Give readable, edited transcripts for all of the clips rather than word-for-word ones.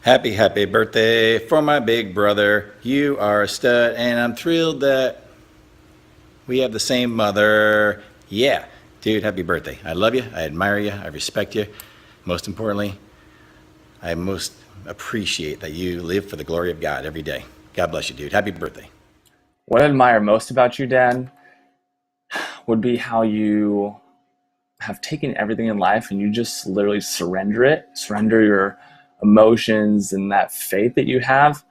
Happy birthday for my big brother. You are a stud, and I'm thrilled that we have the same mother. Yeah, dude, happy birthday. I love you. I admire you. I respect you. Most importantly, I most appreciate that you live for the glory of God every day. God bless you, dude. Happy birthday. What I admire most about you, Dad, would be how you have taken everything in life and you just literally surrender your emotions, and that faith that you have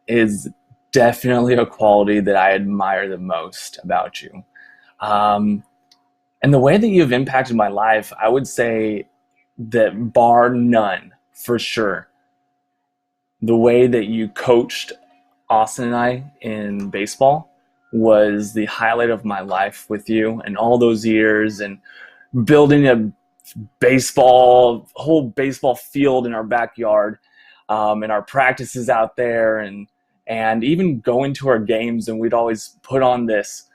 is definitely a quality that I admire the most about you. Um, and the way that you've impacted my life, I would say that bar none, for sure, the way that you coached Austin and I in baseball was the highlight of my life with you and all those years, and building a whole baseball field in our backyard, and our practices out there, and even going to our games, and we'd always put on this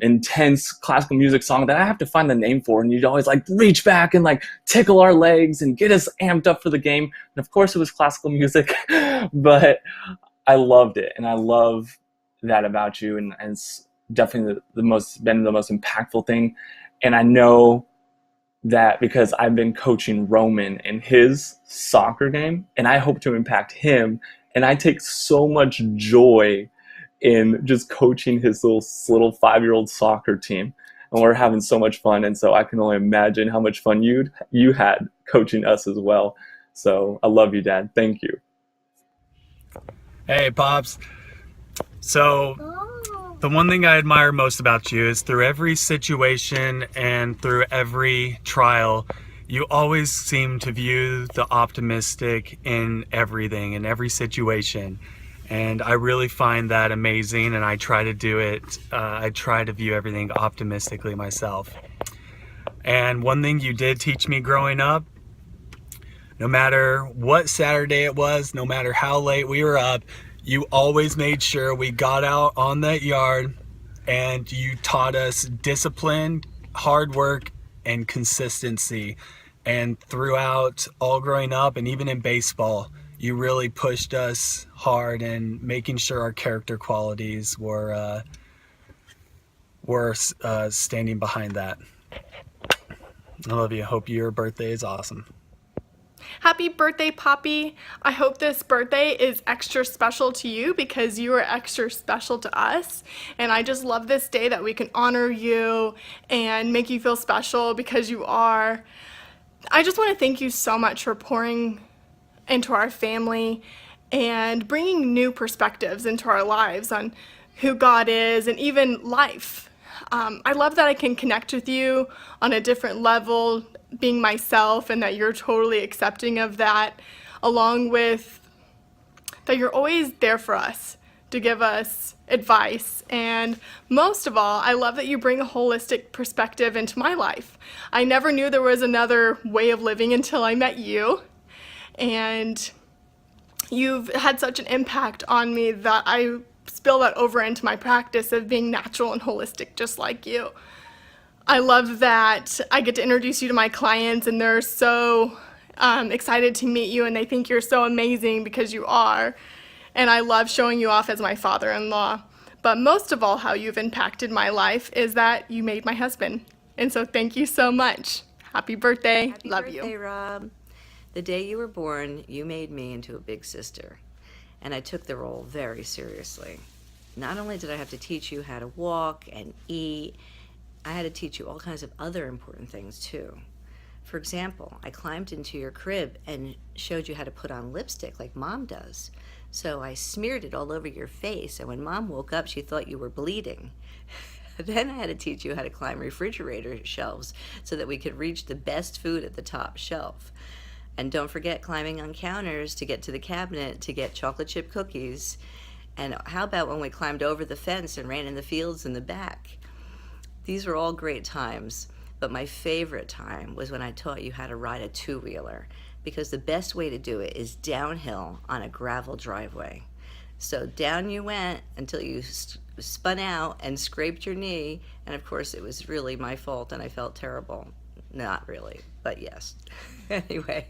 intense classical music song that I have to find the name for, and you'd always like reach back and like tickle our legs and get us amped up for the game. And of course it was classical music, but I loved it, and I love that about you, and it's definitely the most impactful thing. And I know that because I've been coaching Roman in his soccer game, and I hope to impact him, and I take so much joy in just coaching his little 5-year-old soccer team, and we're having so much fun. And so I can only imagine how much fun you had coaching us as well. So I love you, Dad. Thank you. Hey, Pops. So, the one thing I admire most about you is through every situation and through every trial, you always seem to view the optimistic in everything, in every situation. And I really find that amazing, and I try to do it. I try to view everything optimistically myself. And one thing you did teach me growing up, no matter what Saturday it was, no matter how late we were up, you always made sure we got out on that yard, and you taught us discipline, hard work, and consistency. And throughout all growing up, and even in baseball, you really pushed us hard in making sure our character qualities were standing behind that. I love you. Hope your birthday is awesome. Happy birthday, Poppy. I hope this birthday is extra special to you because you are extra special to us. And I just love this day that we can honor you and make you feel special because you are. I just want to thank you so much for pouring into our family and bringing new perspectives into our lives on who God is and even life. I love that I can connect with you on a different level, being myself, and that you're totally accepting of that, along with that you're always there for us to give us advice. And most of all, I love that you bring a holistic perspective into my life. I never knew there was another way of living until I met you. And you've had such an impact on me that I spill that over into my practice of being natural and holistic just like you. I love that I get to introduce you to my clients, and they're so excited to meet you, and they think you're so amazing because you are. And I love showing you off as my father-in-law. But most of all, how you've impacted my life is that you made my husband. And so thank you so much. Happy birthday. Happy Love birthday, you. Rob. The day you were born, you made me into a big sister, and I took the role very seriously. Not only did I have to teach you how to walk and eat, I had to teach you all kinds of other important things too. For example, I climbed into your crib and showed you how to put on lipstick like Mom does. So I smeared it all over your face, and when Mom woke up, she thought you were bleeding. Then I had to teach you how to climb refrigerator shelves so that we could reach the best food at the top shelf. And don't forget climbing on counters to get to the cabinet to get chocolate chip cookies. And how about when we climbed over the fence and ran in the fields in the back? These were all great times, but my favorite time was when I taught you how to ride a two-wheeler, because the best way to do it is downhill on a gravel driveway. So down you went until you spun out and scraped your knee, and of course it was really my fault and I felt terrible. Not really, but yes. Anyway,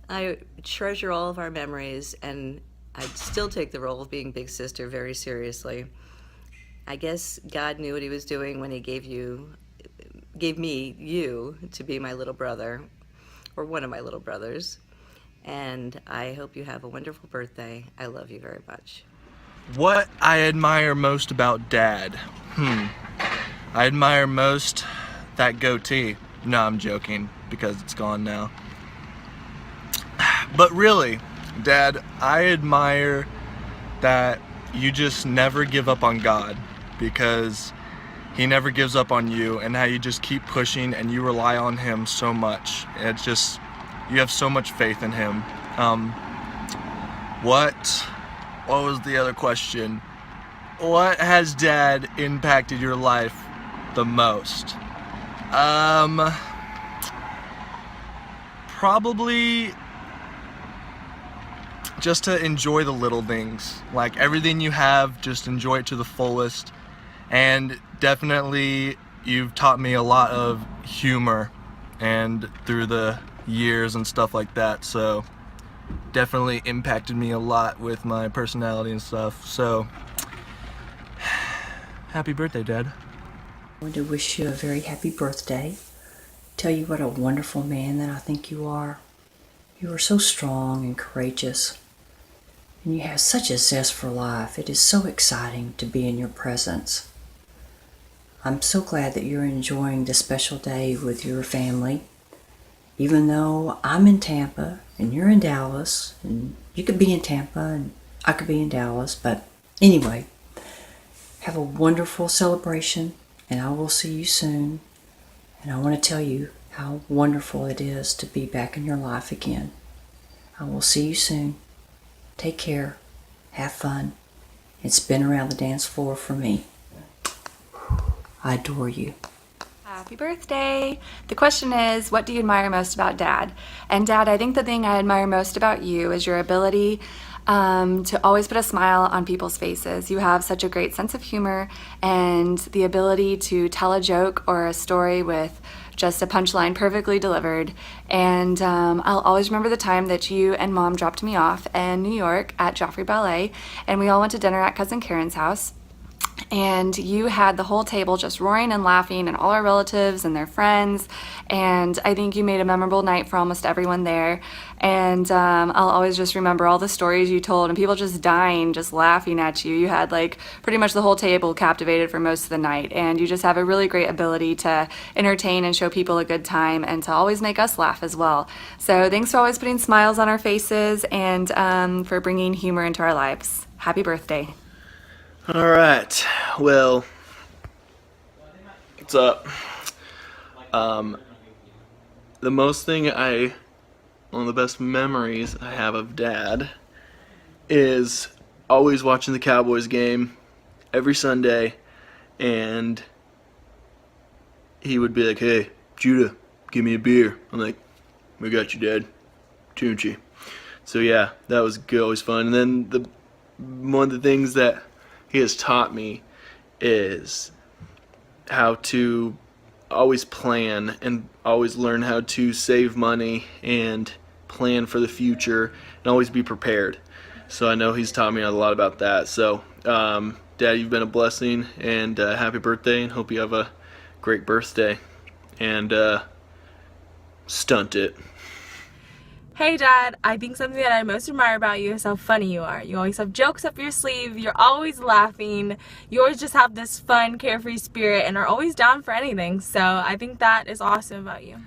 I treasure all of our memories, and I still take the role of being big sister very seriously. I guess God knew what he was doing when he gave me you to be my little brother, or one of my little brothers. And I hope you have a wonderful birthday. I love you very much. What I admire most about Dad? I admire most that goatee. No, I'm joking, because it's gone now. But really, Dad, I admire that you just never give up on God, because he never gives up on you, and how you just keep pushing and you rely on him so much. It's just, you have so much faith in him. What was the other question? What has Dad impacted your life the most? Probably just to enjoy the little things. Like, everything you have, just enjoy it to the fullest. And definitely, you've taught me a lot of humor and through the years and stuff like that. So definitely impacted me a lot with my personality and stuff. So happy birthday, Dad. I want to wish you a very happy birthday. Tell you what a wonderful man that I think you are. You are so strong and courageous. And you have such a zest for life. It is so exciting to be in your presence. I'm so glad that you're enjoying this special day with your family. Even though I'm in Tampa and you're in Dallas, and you could be in Tampa and I could be in Dallas, but anyway, have a wonderful celebration, and I will see you soon. And I want to tell you how wonderful it is to be back in your life again. I will see you soon. Take care. Have fun. It's been around the dance floor for me. I adore you. Happy birthday. The question is, what do you admire most about Dad? And Dad, I think the thing I admire most about you is your ability to always put a smile on people's faces. You have such a great sense of humor and the ability to tell a joke or a story with just a punchline perfectly delivered. And I'll always remember the time that you and Mom dropped me off in New York at Joffrey Ballet, and we all went to dinner at Cousin Karen's house. And you had the whole table just roaring and laughing, and all our relatives and their friends. And I think you made a memorable night for almost everyone there. And I'll always just remember all the stories you told, and people just dying, just laughing at you. You had like pretty much the whole table captivated for most of the night. And you just have a really great ability to entertain and show people a good time, and to always make us laugh as well. So thanks for always putting smiles on our faces, and for bringing humor into our lives. Happy birthday. All right. Well, what's up? One of the best memories I have of Dad is always watching the Cowboys game every Sunday, and he would be like, "Hey, Judah, give me a beer." I'm like, "We got you, Dad. Tunchi." So yeah, that was good, always fun. And then one of the things that he has taught me is how to always plan and always learn how to save money and plan for the future and always be prepared. So I know he's taught me a lot about that. So Dad, you've been a blessing, and happy birthday, and hope you have a great birthday, and stunt it. Hey Dad, I think something that I most admire about you is how funny you are. You always have jokes up your sleeve, you're always laughing, you always just have this fun, carefree spirit and are always down for anything. So I think that is awesome about you.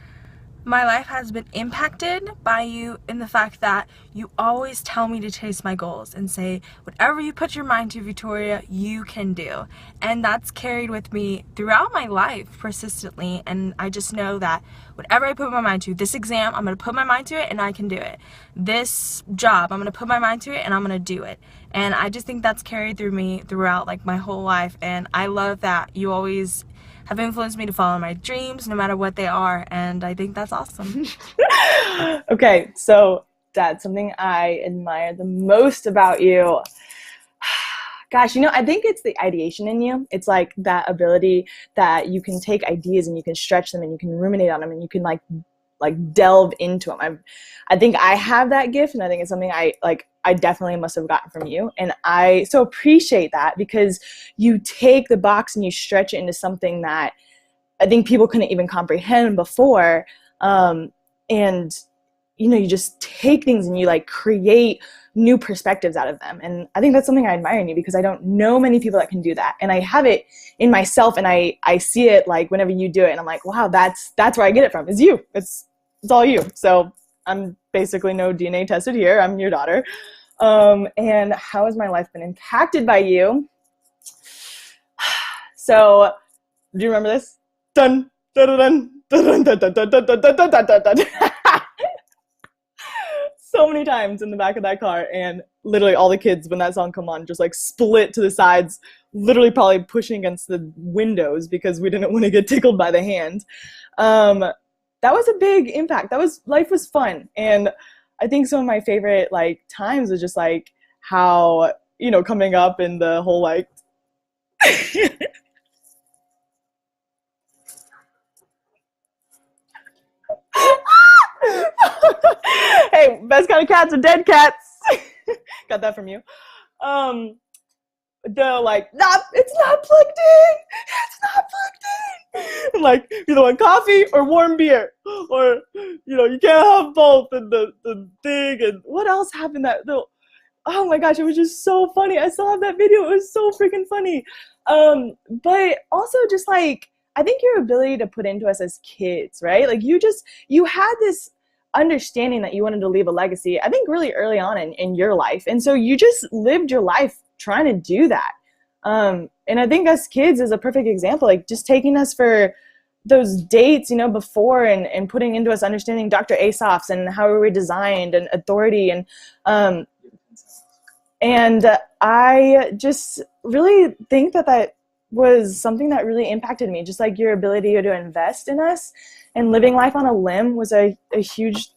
My life has been impacted by you in the fact that you always tell me to chase my goals and say, whatever you put your mind to, Victoria, you can do. And that's carried with me throughout my life persistently. And I just know that whatever I put my mind to, this exam, I'm going to put my mind to it and I can do it. This job, I'm going to put my mind to it and I'm going to do it. And I just think that's carried through me throughout like my whole life. And I love that you always have influenced me to follow my dreams no matter what they are, and I think that's awesome. Okay, so Dad, something I admire the most about you, gosh, I think it's the ideation in you. It's like that ability that you can take ideas and you can stretch them and you can ruminate on them and you can like like delve into them. I think I have that gift, and I think it's something I definitely must have gotten from you. And I so appreciate that, because you take the box and you stretch it into something that I think people couldn't even comprehend before. And you just take things and you like create new perspectives out of them. And I think that's something I admire in you, because I don't know many people that can do that. And I have it in myself, and I see it like whenever you do it, and I'm like, wow, that's where I get it from, is you. It's all you. So I'm basically no DNA tested here. I'm your daughter. And how has my life been impacted by you? So do you remember this? Dun, dun, dun, dun, dun, dun, dun, dun, dun, dun, dun, dun, dun, dun. So many times in the back of that car, and literally all the kids, when that song come on, just like split to the sides, literally probably pushing against the windows because we didn't want to get tickled by the hand. That was a big impact. Life was fun. And I think some of my favorite like times was just like how, coming up in the whole like hey, best kind of cats are dead cats. Got that from you. The like, it's not plugged in. It's not plugged in. And like, either want coffee or warm beer, or you can't have both. And the thing, and what else happened? Oh my gosh, it was just so funny. I still have that video. It was so freaking funny. But also just like, I think your ability to put into us as kids, right? Like you had this understanding that you wanted to leave a legacy, I think really early on in your life. And so you just lived your life trying to do that. And I think us kids is a perfect example, like just taking us for those dates, before, and putting into us understanding Dr. Aesop's and how we were designed, and authority. And I just really think that was something that really impacted me. Just like your ability to invest in us and living life on a limb was a huge,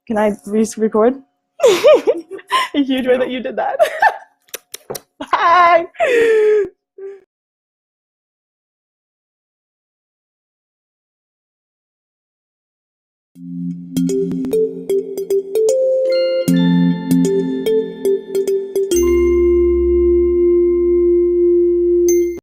can I record? A huge way that you did that. Bye.